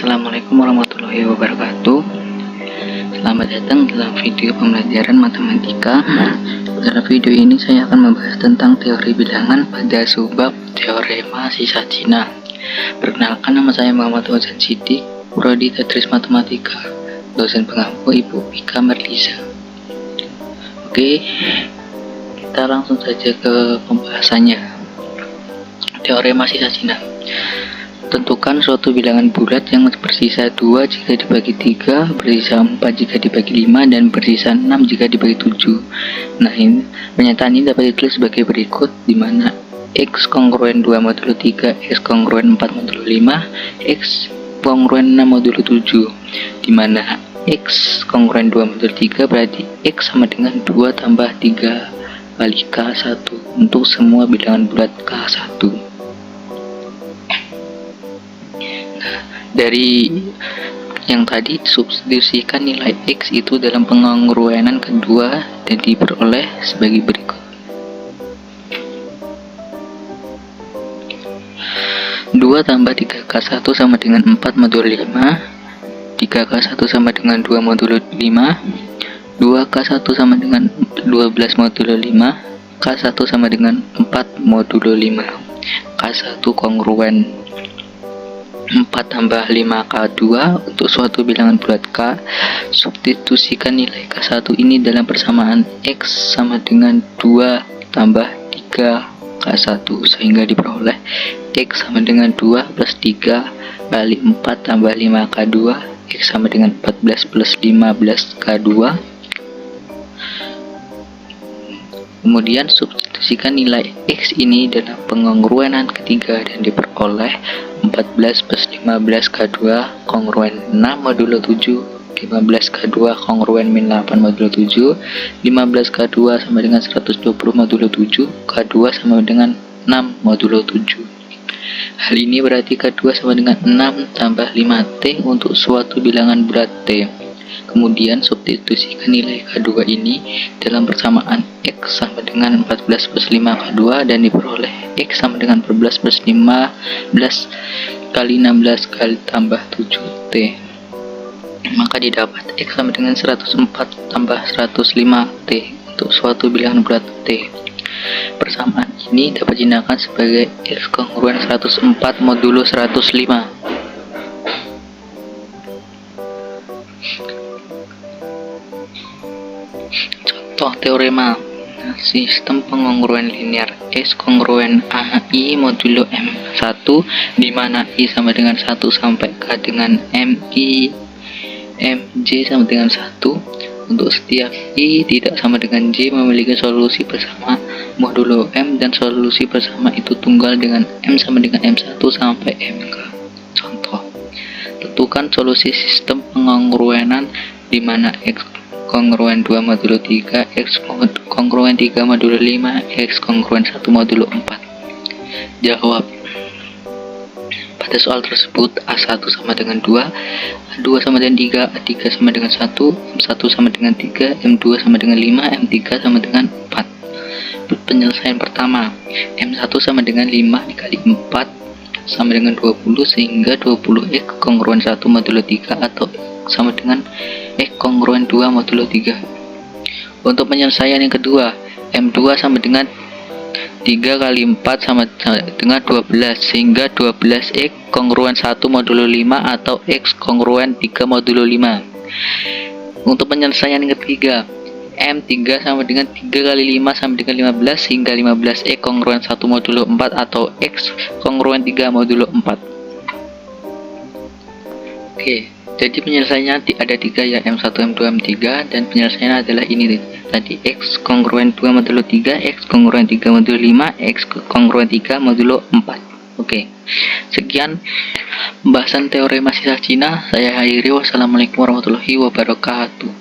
Assalamualaikum warahmatullahi wabarakatuh. Selamat datang dalam video pembelajaran matematika. Dalam video ini saya akan membahas tentang teori bilangan pada subbab teorema sisa Cina. Perkenalkan, nama saya Muhammad Fauzan Siddiq, Prodi Tadris Matematika, dosen pengampu Ibu Pika Merliza. Oke, kita langsung saja ke pembahasannya. Teorema sisa Cina. Tentukan suatu bilangan bulat yang bersisa 2 jika dibagi 3, bersisa 4 jika dibagi 5, dan bersisa 6 jika dibagi 7. Nah, ini pernyataan ini dapat ditulis sebagai berikut, di mana X kongruen 2 modulo 3, X kongruen 4 modulo 5, X kongruen 6 modulo 7, di mana X kongruen 2 modulo 3 berarti X sama dengan 2 tambah 3 kali K1 untuk semua bilangan bulat K1. Dari yang tadi, substitusikan nilai X itu dalam pengongruenan kedua dan diperoleh sebagai berikut. 2 tambah 3K1 sama dengan 4 modulo 5, 3K1 sama dengan 2 modulo 5, 2K1 sama dengan 12 modulo 5, K1 sama dengan 4 modulo 5. K1 kongruen 4 tambah 5K2 untuk suatu bilangan bulat K. Substitusikan nilai K1 ini dalam persamaan X sama dengan 2 tambah 3K1 sehingga diperoleh X sama dengan 2 plus 3 kali 4 tambah 5K2, X sama dengan 14 plus 15K2. Kemudian substitusikan nilai X ini dalam pengongruenan ketiga dan diperoleh 14 plus 15K2 kongruen 6 modulo 7, 15K2 kongruen min 8 modulo 7, 15K2 sama dengan 120 modulo 7, K2 sama dengan 6 modulo 7. Hal ini berarti K2 sama dengan 6 tambah 5T untuk suatu bilangan bulat T. Kemudian substitusikan nilai K2 ini dalam persamaan X sama dengan 14 plus 5K2 dan diperoleh X sama dengan 14 plus 15 kali 16 kali tambah 7T. Maka didapat X sama dengan 104 tambah 105T untuk suatu bilangan bulat T. Persamaan ini dapat digunakan sebagai X kongruen 104 modulo 105. Contoh teorema sistem pengongruen linear S kongruen AI modulo M1, di mana I sama dengan 1 sampai K dengan MI MJ sama dengan 1. Untuk setiap I tidak sama dengan J memiliki solusi bersama modulo M, dan solusi bersama itu tunggal dengan M sama dengan M1 sampai MK. Contoh, tentukan solusi sistem pengongruenan di mana X kongruen 2 modulo 3, X kongruen 3 modulo 5, X kongruen 1 modulo 4. Jawab. Pada soal tersebut A1 sama dengan 2, A2 sama dengan 3, A3 sama dengan 1, M1 sama dengan 3, M2 sama dengan 5, M3 sama dengan 4. Penyelesaian pertama, M1 sama dengan 5 dikali 4 sama dengan 20, sehingga 20X kongruen 1 modulo 3 atau sama dengan X kongruen 2 modulo 3. Untuk penyelesaian yang kedua, M2 sama dengan 3 kali 4 sama dengan 12, sehingga 12X kongruen 1 modulo 5 atau X kongruen 3 modulo 5. Untuk penyelesaian yang ketiga, M3 sama dengan 3 kali 5 sama dengan 15, sehingga 15X kongruen 1 modulo 4 atau X kongruen 3 modulo 4. Oke, jadi penyelesaiannya ada 3 ya, M1, M2, M3, dan penyelesaiannya adalah ini tadi, X kongruen 2 modulo 3, X kongruen 3 modulo 5, X kongruen 3 modulo 4. Oke, sekian pembahasan teorema sisa Cina. Saya akhiri. Wassalamualaikum warahmatullahi wabarakatuh.